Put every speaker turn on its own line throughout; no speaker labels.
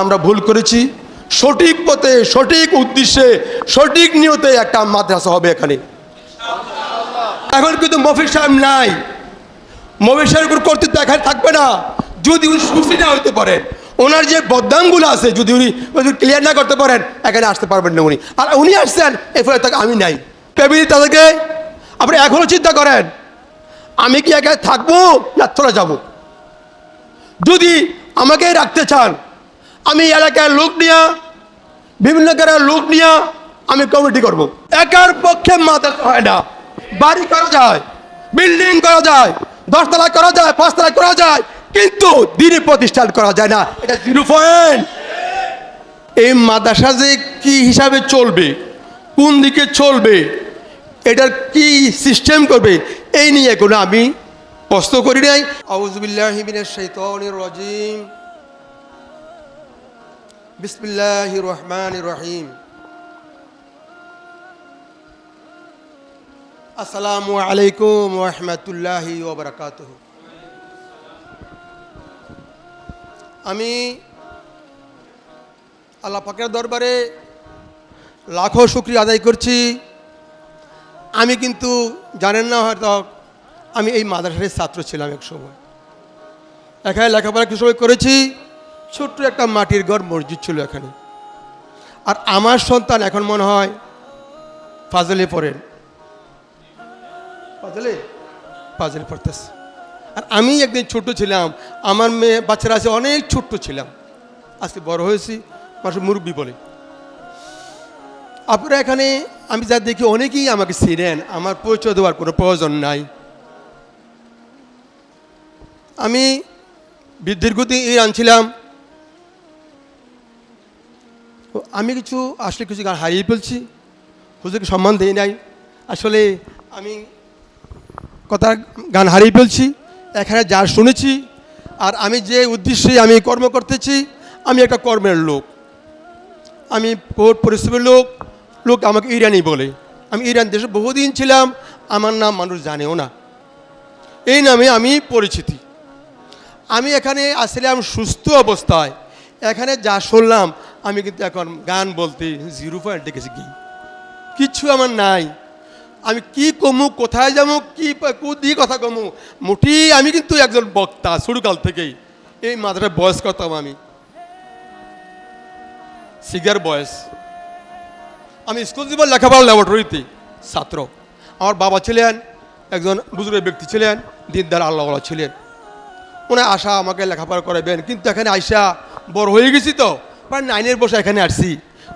আমরা ভুল করেছি। সঠিক পথে, সঠিক উদ্দেশ্যে, সঠিক নিয়তে একটা মাদ্রাসা হবে এখানে। এখন কিন্তু মফিজ সাহেব নাই, মফিজ সাহেবের কর্তৃত্ব এখানে থাকবে না যদি উনি সুস্থি না হতে পারেন। ওনার যে বদনামগুলো আছে যদি উনি ক্লিয়ার না করতে পারেন এখানে আসতে পারবেন না উনি। আর উনি আসছেন এর ফলে তাকে আমি নাই পেবি তাদেরকে। আপনি এখনও চিন্তা করেন আমি কি এখানে থাকবো না চলে যাব। যদি আমাকে রাখতে চান আমি এলাকার লোক নিয়ে, বিভিন্ন জায়গার লোক নিয়ে আমি কমিটি করব। একার পক্ষে মাদ্রাসা হয় না। বাড়ি করা যায়, বিল্ডিং করা যায়, 10 তলা করা যায়, 5 তলা করা যায়, কিন্তু দিনে প্রতিষ্ঠান করা যায় না। এটা 0 পয়েন্ট। এই মাদ্রাসা যে কি হিসাবে চলবে, কোন দিকে চলবে, এটার কি সিস্টেম করবে, এই নিয়ে কোনো আমি প্রশ্ন করি নাই। আউযু বিল্লাহি মিনাশ শাইতানির রাজিম। বিসমিল্লাহির রহমানির রহিম। আসসালামু আলাইকুম ওয়া রাহমাতুল্লাহি ওয়া বারাকাতুহু। আমি আল্লাহ পাকের দরবারে লাখো শুকরিয়া আদায় করছি। আমি কিন্তু জানেন না হয়তো আমি এই মাদ্রাসার ছাত্র ছিলাম এক সময়। এখানে লেখাপড়া কিছু সময় করেছি। ছোট্ট একটা মাটির ঘর মসজিদ ছিল এখানে। আর আমার সন্তান এখন মনে হয় ফাজলে পড়েন, ফাজলে পড়তেছে। আর আমি একদিন ছোট্ট ছিলাম, আমার মেয়ে বাচ্চারা আছে অনেক ছোট্ট ছিলাম। আজকে বড় হয়েছি, মানুষ মুরব্বী বলে। আপনারা এখানে আমি যা দেখি অনেকেই আমাকে চিনেন, আমার পরিচয় দেওয়ার কোনো প্রয়োজন নাই। আমি দীর্ঘদিন ইরান ছিলাম। আমি কিছু গান হারিয়ে ফেলছি, হুজুরকে সম্মান দিই নাই। আসলে আমি গান হারিয়ে ফেলছি এখানে যা শুনেছি। আর আমি যে উদ্দেশ্যে আমি কর্ম করতেছি, আমি একটা কর্মের লোক, আমি পরিশ্রমের লোক আমাকে ইরানি বলে। আমি ইরান দেশে বহুদিন ছিলাম, আমার নাম মানুষ জানেও না, এই নামে আমি পরিচিতি। আমি এখানে আসলাম সুস্থ অবস্থায়। এখানে যা শুনলাম আমি কিন্তু এখন গান বলতে 0 পয়েন্ট দেখেছি। কিচ্ছু আমার নাই। আমি কি কমু, কোথায় যাবো, কি দিয়ে কথা কমু মুঠি। আমি কিন্তু একজন বক্তা শুরুকাল থেকেই। এই মাদ্রাসার বয়স করতাম আমি, সিগার বয়স। আমি স্কুল জীবন লেখাপড়া ল্যাবরেটরিতে ছাত্র। আমার বাবা ছিলেন একজন বুজুর্গ ব্যক্তি ছিলেন, দিনদার আল্লাহওয়ালা ছিলেন। ওনার আশা আমাকে লেখাপড়া করাবেন, কিন্তু এখানে আইসা বড় হয়ে গেছি তো, প্রায় 9-এর বসে এখানে আসছি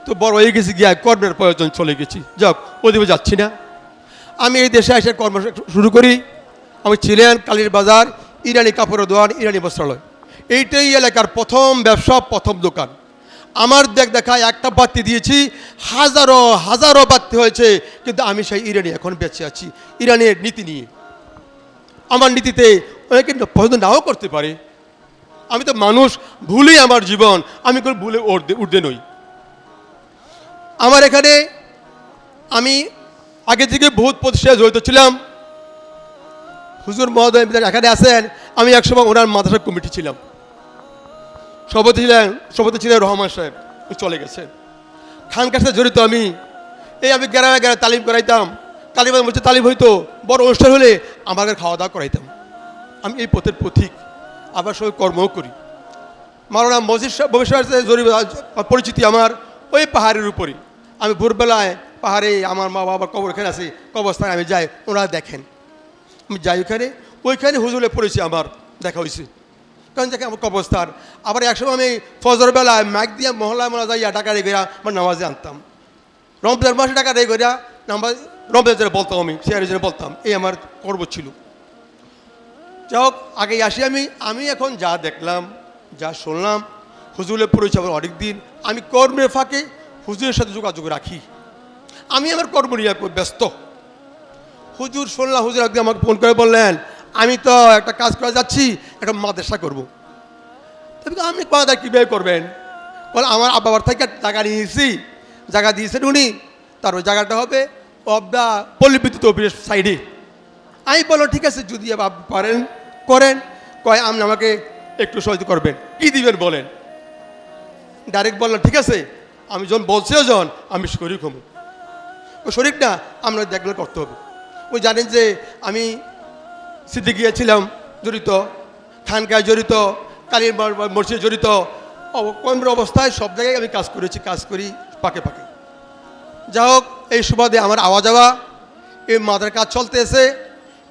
তো বড় হয়ে গেছি, গিয়ে কর্মের প্রয়োজন চলে গেছি। যাক, ওদিকে যাচ্ছি না। আমি এই দেশে এসে কর্ম শুরু করি। আমি ছিলেন কালীর বাজার ইরানি কাপড়ের দোকান, ইরানি বস্ত্রালয়। এইটাই এলাকার প্রথম ব্যবসা, প্রথম দোকান। আমার দেখায় একটা বাতি দিয়েছি, হাজারো বাতি হয়েছে, কিন্তু আমি সেই ইরানি এখন বেঁচে আছি ইরানের নীতি নিয়ে। আমার নীতিতে অনেকে পছন্দ নাও করতে পারে। আমি তো মানুষ, ভুলেই আমার জীবন, আমি কোনো ভুলে উঠতে নই। আমার এখানে আমি আগে থেকে বহুত প্রতিষ্ঠায় জড়িত ছিলাম। হুজুর মহোদয় এখানে আছেন, আমি একসময় ওনার মাদ্রাসা কমিটি ছিলাম, সভাপতি ছিলেন রহমান সাহেব, চলে গেছে। খানকার সাথে জড়িত আমি গ্রামে তালিম করাইতাম। তালিমের মধ্যে তালিম হইতো, বড় অনুষ্ঠান হলে আমাকে খাওয়া দাওয়া করাইতাম। আমি এই পথের পথিক, আবার সবাই কর্মও করি। মাওলানা মজিদ সাহেব ভবিষ্যতে জড়িত পরিচিতি আমার ওই পাহাড়ের উপরে। আমি ভোরবেলায় পাহাড়ে আমার মা বাবার কবর এখানে আছে, কবরস্থানে আমি যাই, ওনারা দেখেন। আমি যাই ওইখানে হুজুরে পড়েছি, আমার দেখা হয়েছে, কারণ দেখে আমার কবরস্থান। আবার একসময় আমি ফজর বেলায় মাইক দিয়ে মহল্লা যাইয়া টাকা রে গিয়া আমার নামাজে আনতাম। রমজান মাসে টাকা রে গিয়া নামাজ রমজান বলতাম, আমি শেয়ারের বলতাম। এই আমার কর্ম ছিল। যাই হোক, আগে আসি আমি এখন যা দেখলাম, যা শুনলাম, হুজুরে পড়েছি আমার অনেক দিন। আমি কর্মের ফাঁকে হুজুরের সাথে যোগাযোগ রাখি। আমি আমার কর্ম নিয়ে ব্যস্ত। হুজুর শুনলাম, হুজুর একদিন আমাকে ফোন করে বললেন, আমি তো একটা কাজ করে যাচ্ছি, একটা মাদ্রাসা করবো। তবে আপনি কথা কীভাবে করবেন? বলে আমার বাবার থেকে জায়গা নিয়েছি, জায়গা দিয়েছেন উনি, তার ওই জায়গাটা হবে অফ দ্য পল্লী বিদ্যুৎ অফিসের সাইডে। আমি বললাম ঠিক আছে, যদি আপনি পারেন করেন। কয় আপনি আমাকে একটু সহযোগিতা করবেন, কী দিবেন বলেন? ডাইরেক্ট বললাম ঠিক আছে, আমি যখন বলছিও যখন আমি শরিক হবো। ওই শরিক না, আমরা দেখভাল করতে হবে। ওই জানেন যে আমি সিদ্দিকিয়া ছিলাম জড়িত, খানকায় জড়িত, কালীর মসজিদে জড়িত, কর্মের অবস্থায় সব জায়গায় আমি কাজ করেছি, কাজ করি পাকে পাকে। যা হোক, এই সুবাদে আমার আওয়া যাওয়া, এই মাদ্রাসার কাজ চলতেছে।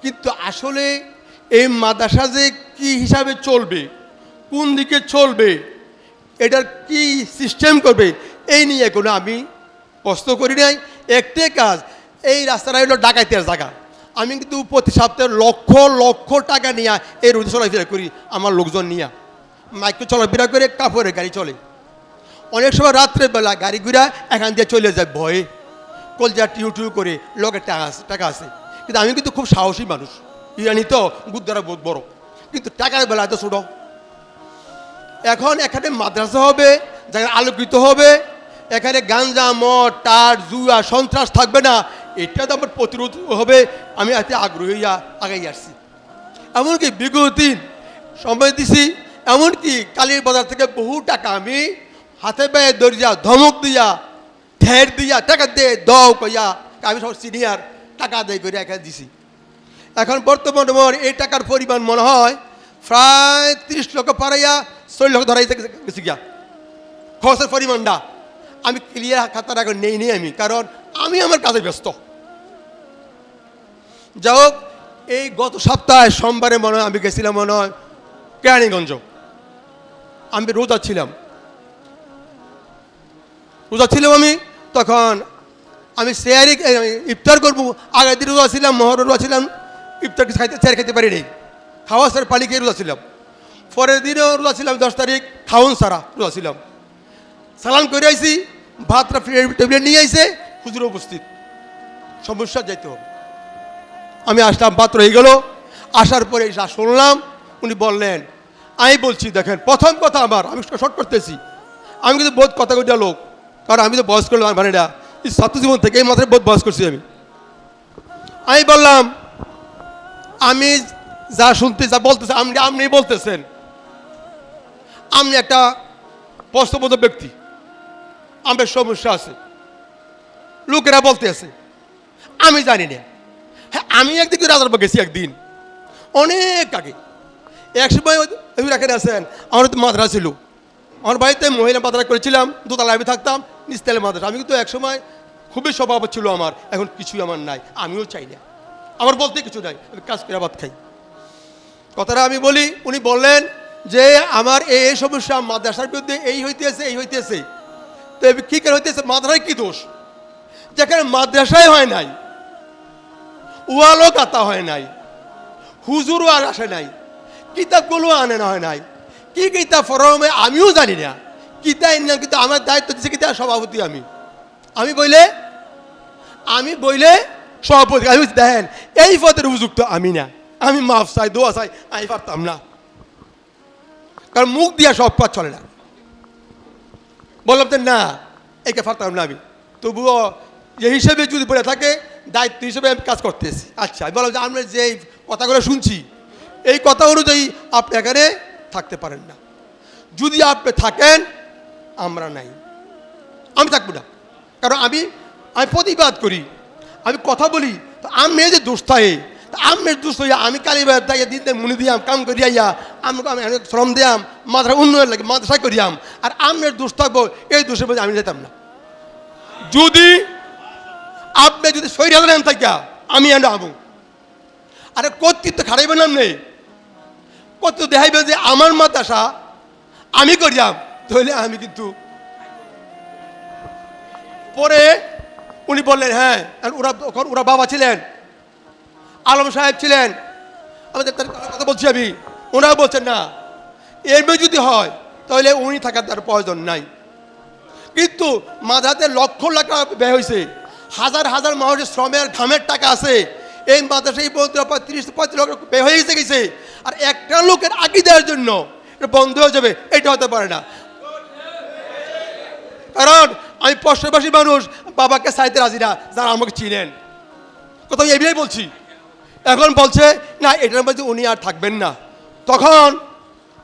কিন্তু আসলে এই মাদ্রাসা যে কী হিসাবে চলবে, কোন দিকে চলবে, এটার কি সিস্টেম করবে, এই নিয়ে কোনো আমি প্রশ্ন করি নাই। একটাই কাজ, এই রাস্তাটা হলো ডাকাইতের জায়গা। আমি কিন্তু প্রতি সপ্তাহে লক্ষ লক্ষ টাকা নিয়ে এই রোদে চলাফেরা করি, আমার লোকজন নিয়ে মাইকে চলাফেরা করে, কাপড়ের গাড়ি চলে। অনেক সময় রাত্রেবেলা গাড়ি ঘুরা এখান দিয়ে চলে যায় ভয়ে, কলজা টিউ টিউ করে, লোকের টাকা আছে। কিন্তু আমি কিন্তু খুব সাহসী মানুষ, ইরানি তো গুদ্দারা বহুত বড়, কিন্তু টাকার বেলা এত ছোট। এখন এখানে মাদ্রাসা হবে, জায়গা আলোকিত হবে, এখানে গাঞ্জা মদ টার জুয়া সন্ত্রাস থাকবে না, এটা তো আমার প্রতিরোধ হবে। আমি এতে আগ্রহী হইয়া আগাই আসছি। এমনকি বিগত দিন সময় দিছি, এমনকি কালীর বাজার থেকে বহু টাকা আমি হাতে পায়ে দরিয়া ধমক দিয়া ঢের দিয়া টাকা দিয়ে দাও কইয়া, আমি সব সিনিয়র টাকা আদায় করে এখানে দিছি। এখন বর্তমানে আমার এই টাকার পরিমাণ মনে হয় প্রায় 30 লক্ষ পাড়াইয়া 40 লক্ষ ধরাইতে গেছি গিয়া। খরচের পরিমাণটা আমি ক্লিয়ার খাতার এখন নেই আমি, কারণ আমি আমার কাজে ব্যস্ত। যাই হোক, এই গত সপ্তাহে সোমবারে মনে হয় আমি গেছিলাম মনে হয় কেরানীগঞ্জ। আমি রোজা ছিলাম আমি, তখন আমি শেয়ারি ইফতার করবো, আগের দিন রোজা ছিলাম, মহর রোজা ছিলাম, ইফতার কিছু খেতে পারি নেই, খাওয়া সার পানি খেয়ে রোজা ছিলাম। পরের দিনও রোজা ছিলাম, 10 তারিখ খাওয়ান সারা রোজা ছিলাম। সালাম করে আইসি, ভাতটা টেবিলে নিয়ে আইসে, হুজুর উপস্থিত, সমস্যা যাইতে হবে। আমি আসলাম, ভাত রয়ে গেল। আসার পরে যা শুনলাম, উনি বললেন, আমি বলছি দেখেন, প্রথম কথা আমার, আমি শর্ট করতেছি, আমি কিন্তু বহুত কথা কইটা লোক, কারণ আমি তো বয়স করলাম, মানে এটা ছাত্র জীবন থেকে এই মাত্র বহুত বয়স করছি আমি বললাম, আমি যা শুনতে যা বলতেছে আপনি বলতেছেন, আমি একটা প্রশ্নবোধ ব্যক্তি, আমার সমস্যা আছে, লোকেরা বলতে আছে, আমি জানি না। হ্যাঁ, আমি একদিকে রাজারবাগ গেছি একদিন, অনেক আগে, এক সময় এখানে আছেন, আমার তো মাদ্রাসা ছিল, আমার বাড়িতে মহিলা মাদ্রাসা করেছিলাম, দোতলায় আমি থাকতাম, নিচতলায় মাদ্রাসা। আমি কিন্তু এক সময় খুবই স্বভাব ছিল আমার, এখন কিছুই আমার নাই, আমিও চাই না, আমার বলতে কিছু নাই, আমি কাজ করে ভাত খাই। কথাটা আমি বলি, উনি বললেন যে আমার এই সমস্যা, মাদ্রাসার বিরুদ্ধে এই হইতেছে, তো কী করে হইতেছে, মাদ্রাসায় কী দোষ, যেখানে মাদ্রাসায় হয় নাই, ওয়ালও কাতা হয় নাই, হুজুরও আর আসে নাই, কিতাবগুলো আনে না হয় নাই, কি কিতাব ফরমে আমিও জানি না, কিতাব না, কিন্তু আমার দায়িত্ব দিচ্ছে কিতাব সভাপতি আমি বইলে সভাপতি। আমি দেখেন, এই পদের উপযুক্ত আমি না, আমি মাফ চাই, দোয়া চাই, আমি পারতাম না, কারণ মুখ দিয়া সব পথ চলে না। বললাম তো না, একে পারতাম না আমি, তবুও এই হিসেবে যদি পড়ে থাকে, দায়িত্ব হিসেবে আমি কাজ করতেছি। আচ্ছা, আমি বললাম যে আমরা যে কথাগুলো শুনছি, এই কথা অনুযায়ী আপনি এখানে থাকতে পারেন না, যদি আপনি থাকেন আমরা নাই, আমি থাকবো না, কারণ আমি প্রতিবাদ করি, আমি কথা বলি, তো আমি যে দোষ থাকে, আমের দোষ হইয়া আমি কালীবাদ তাইয়া দিন মুনি দিয়াম, কাম করিয়া আমি শ্রম দিয়াম, মাদ্রাসা উন্নয়ন লাগে মাদ্রাসায় করিয়াম, আর আমের দোষ থাকবো, এই দোষের মধ্যে আমি যেতাম না। যদি আপনি যদি সৈরা নেন থাকিয়া আমি আনবো, আরে কর্তৃত্ব খারাইবেন নাম কর্তৃত্ব দেখাইবেন যে আমার মাদ্রাসা আমি করিয়াম, তাহলে আমি কিন্তু। পরে উনি বললেন হ্যাঁ, ওরা বাবা ছিলেন, আলম সাহেব ছিলেন, আমাদের কথা বলছি আমি, ওনারা বলছেন না, এর মেয়ে যদি হয় তাহলে উনি থাকার তার প্রয়োজন নাই। কিন্তু মাদ্রাসাতে লক্ষ লাখ টাকা ব্যয় হয়েছে, হাজার হাজার মানুষের শ্রমের ঘামের টাকা আছে, এই মাদ্রাসা এই পর্যন্ত 30-35 লক্ষ ব্যয় হয়ে গেছে, আর একটা লোকের আঁকি দেওয়ার জন্য এটা বন্ধ হয়ে যাবে, এটা হতে পারে না। কারণ আমি পার্শ্ববাসী মানুষ, বাবাকে চাইতে রাজি না, যারা আমাকে চিনেন, কোথাও এমনি বলছি। এখন বলছে না, এটার মধ্যে উনি আর থাকবেন না। তখন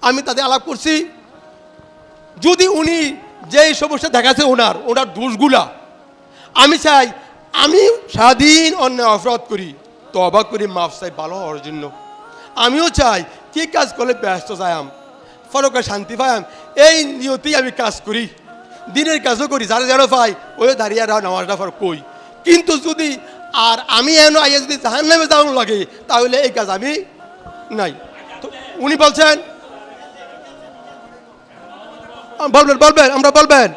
আমি তাদের আলাপ করছি, যদি উনি যেই সমস্যা দেখাচ্ছে ওনার দোষগুলা, আমি চাই আমি স্বাধীন অন্যায় অপরাধ করি, তওবা করি, মাফ চাই ভালো হওয়ার জন্য। আমিও চাই কি কাজ করলে ব্যস্ত যাইম, ফরকে শান্তি পাইম, এই নিয়তেই আমি কাজ করি, দিনের কাজও করি, যারা যারা পাই ওই দাঁড়িয়ে নামাজটা ফর কই। কিন্তু যদি আর আমি এনে আইয়া যদি জাহান নামে যাওয়ার লাগে, তাহলে এই কাজ আমি নাই। তো উনি বলছেন বলবেন আমরা বলবেন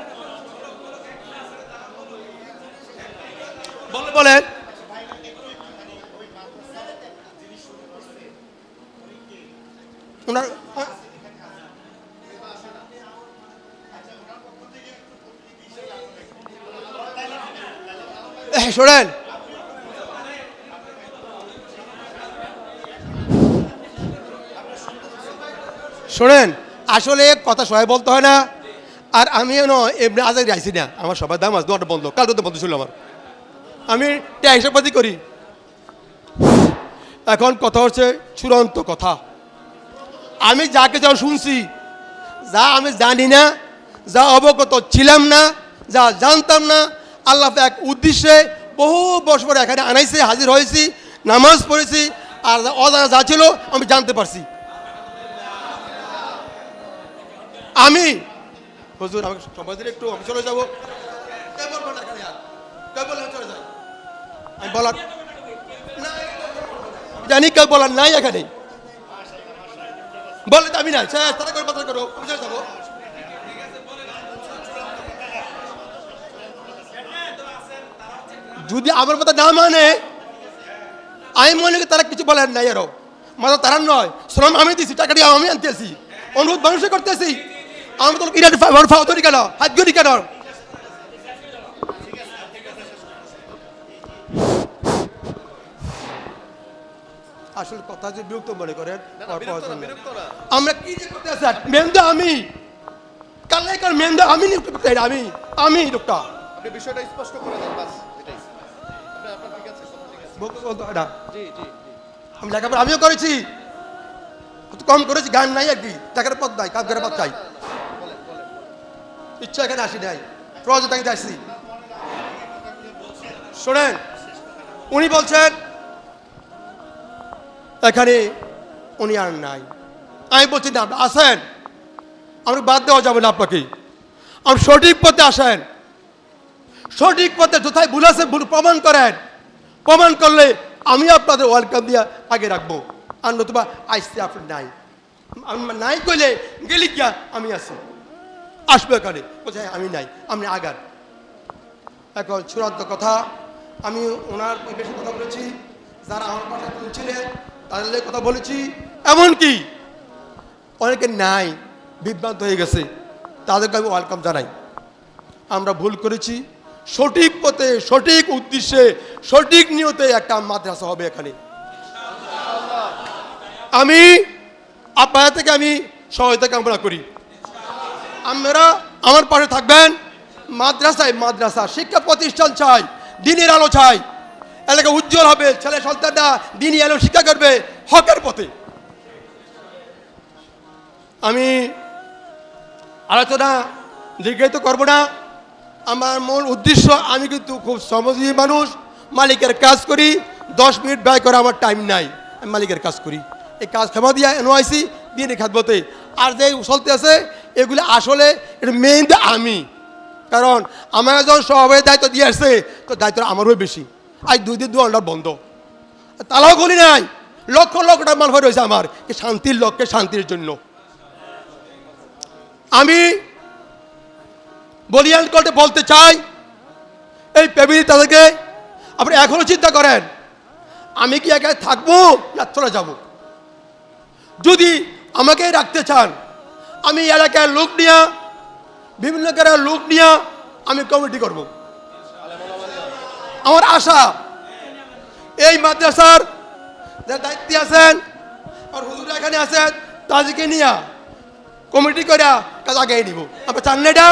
বলেন। ওনার শোনেন, শোনেন, আসলে কথা সবাই বলতে হয় না। আর আমি এমনি আজ আইসি না, আমার সবার দাম আছে, দোয়াটা বন্ধ, কাল তো বন্ধ ছিল আমার, আমি হিসাবপাতি করি। এখন কথা হচ্ছে চূড়ান্ত কথা, আমি যাকে যা শুনছি, যা আমি জানি না, যা অবগত ছিলাম না, যা জানতাম না, আল্লাহ এক উদ্দেশ্যে বহু বছর পরে এখানে আনাইছে, হাজির হয়েছি, নামাজ পড়েছি, আর অজানা যা ছিল আমি জানতে পারছি। আমি হুজুর আমাকে সবাই একটু আমি চলে যাবো, আমি বলার জানি, কেউ বলার নাই এখানে, বলে আমি নাই, তারা করে কথা করো, আমি চলে যাবো। যদি আমার কথা না মানে, আমি মনে করি তারা কিছু বলেন নাই, আরো মাথা তারা নয়, শ্রম আমি দিছি, টাকা দিয়ে আমি আনতেছি, অনুরোধ মানুষে করতেছি, আমি তো ফাউরি কেন, হাত গড়ি কেন? আসলে কথা যে বিরক্ত মনে করেন, আমরা কি যে করতে আছি, মেন্দা আমি কালে কাল মেন্দা আমি আমি আমি লোকটা,
আপনি বিষয়টা স্পষ্ট করে দেন, বাস এটাই। আপনার ঠিক আছে,
জি জি, আমি লেখাপড়া আমিও করেছি, কম করেছি, গান নাই আর কি, টাকার পথ নাই, কাজ করে পথ চাই, ইচ্ছা এখানে আসি নাই, প্রয়োজন তাকে আসছি। শোনেন, উনি বলছেন এখানে উনি আর নাই, আমি বলছি না আসেন, আমরা বাদ দেওয়া যাবে না আপনাকে, আপনি সঠিক পথে আসেন, সঠিক পথে কোথায় ভুল আছে ভুল প্রমাণ করেন, প্রমাণ করলে আমি আপনাদের ওয়েলকাম দিয়ে আগে রাখবো, আর নতুবা আসতে আপনি নাই, আমি নাই কইলে গেলি গিয়া আমি আছি, আসবে এখানে কোথায় আমি নাই, আপনি আগার। এখন চূড়ান্ত কথা, আমি ওনার বেশি কথা বলেছি, যারা আমার কথা শুনছিলেন তাদের কথা বলেছি, এমনকি অনেকে নাই বিভ্রান্ত হয়ে গেছে, তাদেরকে আমি ওয়েলকাম জানাই। আমরা ভুল করেছি, সঠিক পথে সঠিক উদ্দেশ্যে সঠিক নিয়তে একটা মাদ্রাসা হবে এখানে। আমি আপনাদের থেকে আমি সহায়তা কামনা করি, আপনারা আমার পাশে থাকবেন। মাদ্রাসা শিক্ষা প্রতিষ্ঠান চাই, দিনের আলো চাই, এলাকা উজ্জ্বল হবে, ছেলে সন্তানরা দিনই আলো শিক্ষা করবে হকের পথে। আমি আলোচনা দীর্ঘায়িত করব না, আমার মূল উদ্দেশ্য, আমি কিন্তু খুব শ্রমজীবী মানুষ, মালিকের কাজ করি, 10 মিনিট ব্যয় করে আমার টাইম নাই, আমি মালিকের কাজ করি, এই কাজ ক্ষমা দিয়ে এনওআইসি দিনে খাতবতে, আর যে চলতে আছে এগুলো আসলে এটা মেইন আমি, কারণ আমার যখন সভাপতির দায়িত্ব দিয়ে আসছে, তো দায়িত্ব আমারও বেশি। আজ 2 দিন 2 ঘন্টার বন্ধ, তালাও গলি নাই, লক্ষ লক্ষ টাকা মাল রয়েছে আমার শান্তির লক্ষ্যে, শান্তির জন্য। আমি বলিয়ান করতে বলতে চাই, এই ফ্যামিলি তাদেরকে আপনি এখনো চিন্তা করেন, আমি কি একা থাকবো না চলে যাব। যদি আমাকে রাখতে চান, আমি এলাকার লোক নিয়ে, বিভিন্ন জায়গার লোক নিয়ে আমি কমিটি করব। আমার আশা এই মাদ্রাসার যারা দায়িত্বে আছেন আর হুজুর এখানে আছেন, তাদেরকে নিয়ে কমিটি করে কাজ আগে নিব। আপনি চান না? এটা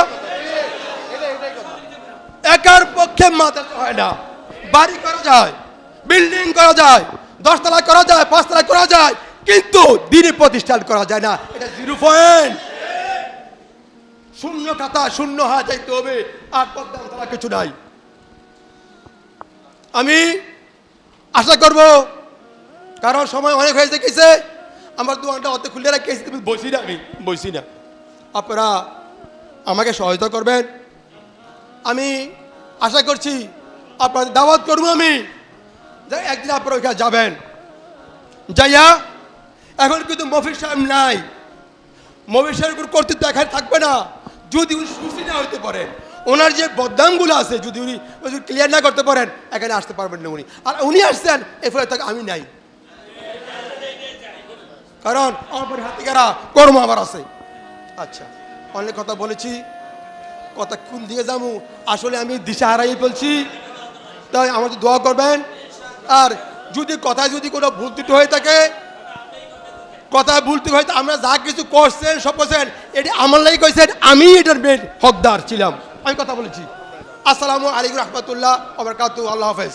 একার পক্ষে মাদ্রাসা হয় না, বাড়ি করা যায়, বিল্ডিং করা যায়, 10 তলা করা যায়, 5 তলা করা যায়, কিন্তু দিনে প্রতিষ্ঠান করা যায় না, এটা 0 পয়েন্ট। শূন্য খাতা শূন্য হাত যাইতে হবে, আর পদ্মা ছাড়া কিছু নাই। আমি আশা করব, কারণ সময় অনেক হয়েছে গেছে, আমার দোকানটা অত খুলে রেখেছি, তুমি বসি না, আমি বসি না, আপনারা আমাকে সহায়তা করবেন। আমি আশা করছি আপনাদের দাওয়াত করবো আমি, যে একদিন আপনারা ওইখানে যাবেন। যাইয়া এখন কিন্তু মফিজ সাহেব নাই, মফিজ সাহেবের কর্তৃত্ব এখানে থাকবে না। যদি উনি সুস্থ না হইতে পারেন, ওনার যে বদনামগুলো আছে যদি উনি ক্লিয়ার না করতে পারেন, এখানে আসতে পারবেন না উনি। আর উনি আসছেন এর ফলে তাকে আমি নাই, কারণ আমার হাতে গেরা কর্ম আবার আছে। আচ্ছা, অনেক কথা বলেছি, কথা কোন দিকে যাবো আসলে আমি দিশা হারাই ফেলছি, তাই আমাদের দোয়া করবেন। আর যদি কথায় যদি কোনো ভুল ত্রুটি হয়ে থাকে, কথা ভুল ত্রুটি হয়, আমরা যা কিছু করছেন সব করছেন এটি আমার লাগি কইছেন, আমি এটার মেন হকদার ছিলাম, আমি কথা বলেছি। আসসালামু আলাইকুম রহমতুল্লাহ ওয়া বারাকাতুহু। আল্লাহ হাফেজ।